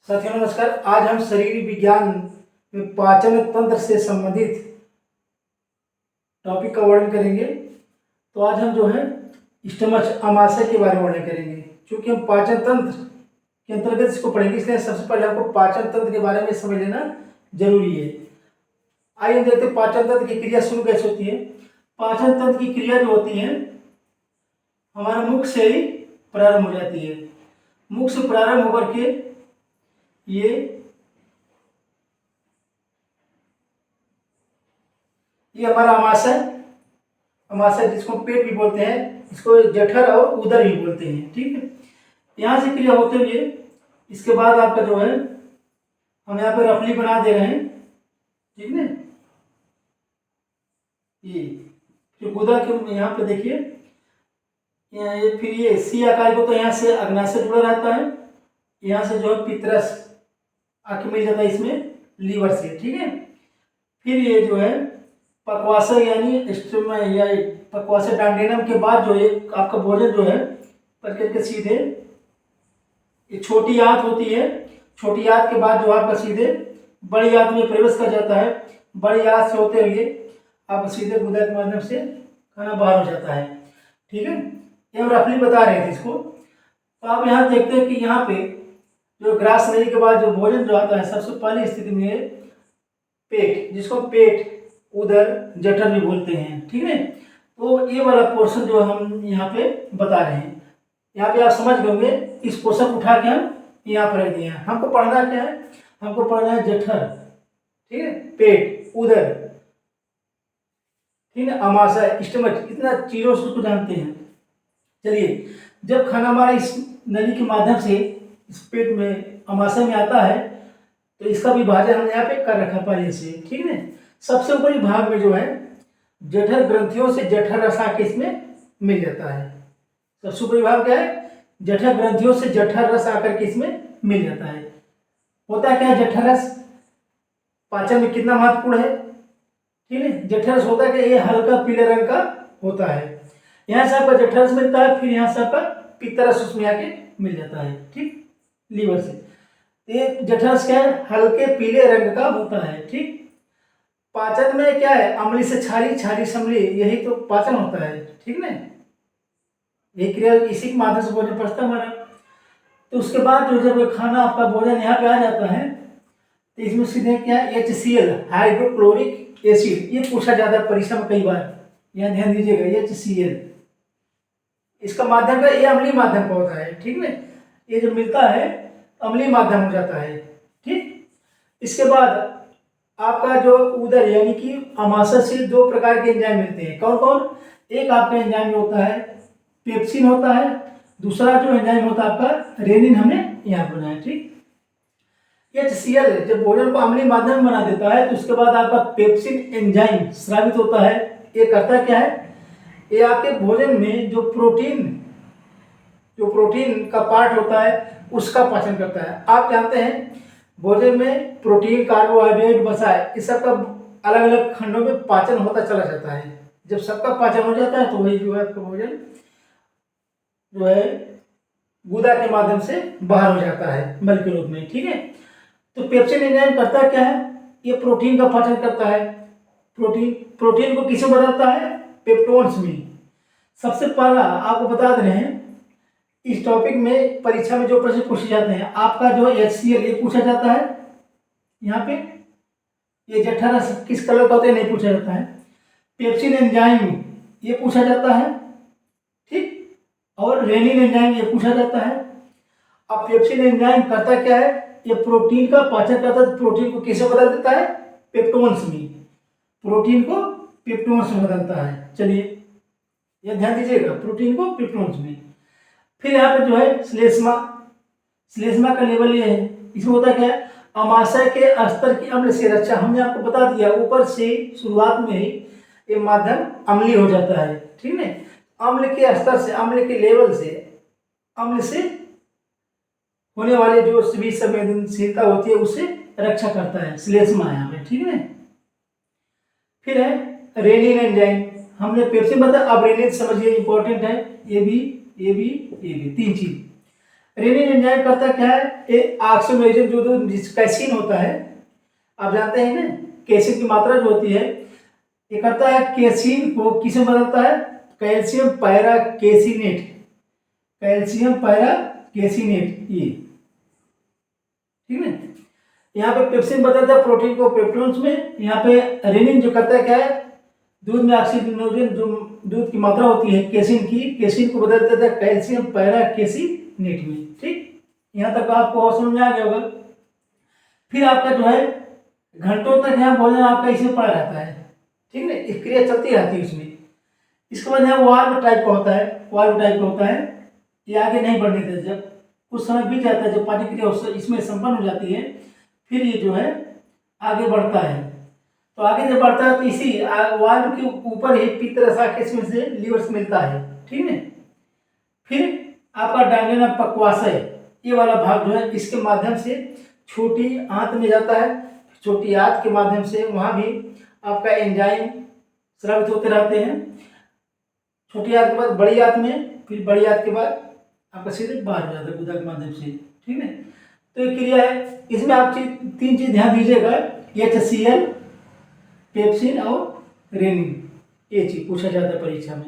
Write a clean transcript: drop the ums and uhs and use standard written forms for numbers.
साथियों नमस्कार। आज हम शरीर विज्ञान में पाचन तंत्र से संबंधित टॉपिक का वर्णन करेंगे। तो आज हम जो है स्टमच आमाशय के बारे में वर्णन करेंगे। क्योंकि हम पाचन तंत्र के अंतर्गत इसको पढ़ेंगे, इसलिए सबसे पहले हमको पाचन तंत्र के बारे में समझ लेना जरूरी है। आइए देखते हैं पाचन तंत्र की क्रिया शुरू कैसे होती है। पाचन तंत्र की क्रिया जो होती है हमारे मुख से ही प्रारंभ हो जाती है। मुख से प्रारंभ होकर के ये हमारा अमाशय जिसको पेट भी बोलते हैं, इसको जठर और उदर भी बोलते हैं। ठीक है, यहाँ से क्रिया होते हुए इसके बाद आपका जो है हम यहाँ पे रफली बना दे रहे हैं। ठीक है, ये जो गुदा के यहाँ पे देखिए, फिर ये सी आकार को तो यहाँ से अग्नाशय जुड़ा रहता है, यहाँ से जो है पित्रस आके मिल जाता है इसमें लीवर से। ठीक है, फिर ये जो है पक्वाशय यानी स्टोमा या पक्वाशय डांडेनम के बाद जो है आपका भोजन जो है प्रकृति के सीधे ये छोटी आंत होती है। छोटी आंत के बाद जो आपका सीधे बड़ी आंत में प्रवेश कर जाता है। बड़ी आंत से होते हुए आप सीधे गुदा के माध्यम से खाना बाहर हो जाता है। ठीक है, ये हम रफली बता रहे थे इसको। तो आप यहाँ देखते हैं कि यहाँ पे जो ग्रास लेने के बाद जो भोजन जो आता है सबसे पहली स्थिति में पेट, जिसको पेट उदर जठर भी बोलते हैं। ठीक है, तो ये वाला पोर्शन जो हम यहाँ पे बता रहे हैं, यहाँ पे आप समझ गए होंगे। इस पोर्शन को उठा के हम यहाँ पर रख दिए हैं। हमको पढ़ना क्या है, हमको पढ़ना है जठर, ठीक है, पेट, उदर, ठीक है, अमाशय, स्टमक, इतना चीजों से उसको जानते हैं। चलिए, जब खाना हमारा इस नली के माध्यम से इस पेट में अमाशय में आता है तो इसका विभाजन हमने यहाँ पे कर रखा पहले से। ठीक है, सबसे ऊपरी भाग में जो है जठर ग्रंथियों से जठर रस आके इसमें मिल जाता है। सबसे ऊपरी भाग क्या है, जठर ग्रंथियों से जठर रस आकर के इसमें मिल जाता है। होता है क्या है जठर रस, पाचन में कितना महत्वपूर्ण है। ठीक है, जठर रस होता है कि ये हल्का पीले रंग का होता है। यहाँ से आपका जठर रस मिलता है, फिर यहाँ से आपका पित्तरस उसमें आके मिल जाता है। ठीक, लीवर से ये जठर रस क्या है, हल्के पीले रंग का होता है। ठीक, पाचन में क्या है, अम्ली से क्षारी, क्षारी से अम्ली, यही तो पाचन होता है। ठीक ना, ये क्रिया इसी के माध्यम से भोजन पचता है हमारा। तो उसके बाद जो जब खाना आपका भोजन यहाँ पे आ जाता है तो इसमें सीधे क्या है, HCl हाइड्रोक्लोरिक एसिड, ये पूछा जाता है परीक्षा में कई बार, यहाँ ध्यान दीजिएगा। HCl इसका माध्यम का, ये अम्लीय माध्यम का होता है। ठीक है, ये जो मिलता है अम्लीय माध्यम हो जाता है। ठीक, इसके बाद आपका जो उदर यानी कि अमाशय से दो प्रकार के एंजाइम मिलते हैं। कौन कौन, एक आपका एंजाइम जो होता है पेप्सिन होता है, दूसरा जो एंजाइम होता है आपका रेनिन, हमने यहाँ बोला है। ठीक, HCl जब भोजन को अम्लीय माध्यम में बना देता है तो उसके बाद आपका पेप्सिन एंजाइम स्रावित होता है। ये करता क्या है, ये आपके भोजन में जो प्रोटीन का पार्ट होता है उसका पाचन करता है। आप जानते हैं भोजन में प्रोटीन, कार्बोहाइड्रेट, वसा, इस सब का अलग अलग खंडों में पाचन होता चला जाता है। जब सबका पाचन हो जाता है तो वही जो है आपका भोजन जो है गुदा के माध्यम से बाहर हो जाता है मल के रूप में। ठीक है, तो पेप्सिन एंजाइम करता क्या है, ये प्रोटीन का पाचन करता है। प्रोटीन को किसमें बदलता है, पेप्टोन्स में। सबसे पहला आपको बता दे रहे हैं, इस टॉपिक में परीक्षा में जो प्रश्न पूछे जाते हैं, आपका जो HCl ये पूछा जाता है। यहाँ पे ये जठर रस किस कलर का होता है नहीं पूछा जाता है। पेप्सिन एंजाइम ये पूछा जाता है। ठीक, और रेनिन एंजाइम ये पूछा जाता है। अब पेप्सिन एंजाइम करता क्या है, ये प्रोटीन का पाचन करता है। प्रोटीन को किसे बदल देता है, पेप्टोन्स में, प्रोटीन को पेप्टोन्स में बदलता है। चलिए ये ध्यान दीजिएगा, प्रोटीन को पेप्टोन्स में। फिर यहाँ पे जो है श्लेष्मा का लेवल ये है, इसमें होता क्या है, अमाशय के स्तर की अम्ल से रक्षा। हमने आपको बता दिया ऊपर से शुरुआत में ही ये माध्यम अम्लीय हो जाता है। ठीक है, अम्ल के स्तर से, अम्ल के लेवल से, अम्ल से होने वाले जो भी संवेदनशीलता होती है उससे रक्षा करता है श्लेष्मा यहाँ पे। ठीक है, फिर है रेनिन एंजाइम, हमने पेप्सिन बताया, अब रेनिन समझिए इंपॉर्टेंट है। ये भी तीन चीज, रेनिन एंजाइम करता क्या है, ये ऑक्सीमेशन जो कैसीन होता है, आप जानते हैं ना, कैसीन की मात्रा जो होती है, ये करता है कैसीन को किसे बदलता है, कैल्शियम पैरा कैसीनेट, कैल्शियम पैरा कैसीनेट, ये ठीक है। यहाँ पे पेप्सिन बदलता है प्रोटीन को पेप्टोन्स में, यहाँ पे रेनिन जो करता है क्या है, दूध में ऑक्सीजन जो दूध की मात्रा होती है कैसीन की, कैसीन को बदल देता है कैल्शियम पैरा कैसीनेट में। ठीक, यहाँ तक आपको और समझ में आ गया होगा। फिर आपका जो है घंटों तक यहाँ भोजन आपका इसमें पड़ा रहता है, ठीक है, इस क्रिया चलती रहती है उसमें। इसके बाद यहाँ वाल्व टाइप का होता है, वाल्व टाइप का होता है, ये आगे नहीं बढ़ने देता। जब कुछ समय बीत जाता है, जब पानी क्रिया इसमें संपन्न हो जाती है, फिर ये जो है आगे बढ़ता है। तो आगे जब बढ़ता है तो इसी वाल्व के ऊपर ही पित्तरसा किस्म से लीवर से मिलता है, ठीक है। फिर आपका डायनेना पक्वाशय, ये वाला भाग जो है इसके माध्यम से छोटी आंत में जाता है, छोटी आंत के माध्यम से वहाँ भी आपका एंजाइम स्रावित होते रहते हैं। छोटी आंत के बाद बड़ी आंत में, फिर बड़ी आंत के बाद आपका सीधे बाहर हो जाता है गुदा के माध्यम से, ठीक है। तो ये क्रिया है, इसमें आप तीन चीज ध्यान दीजिएगा, HCl, पेप्सिन और रेनिन, ये चीज पूछा जाता है परीक्षा में।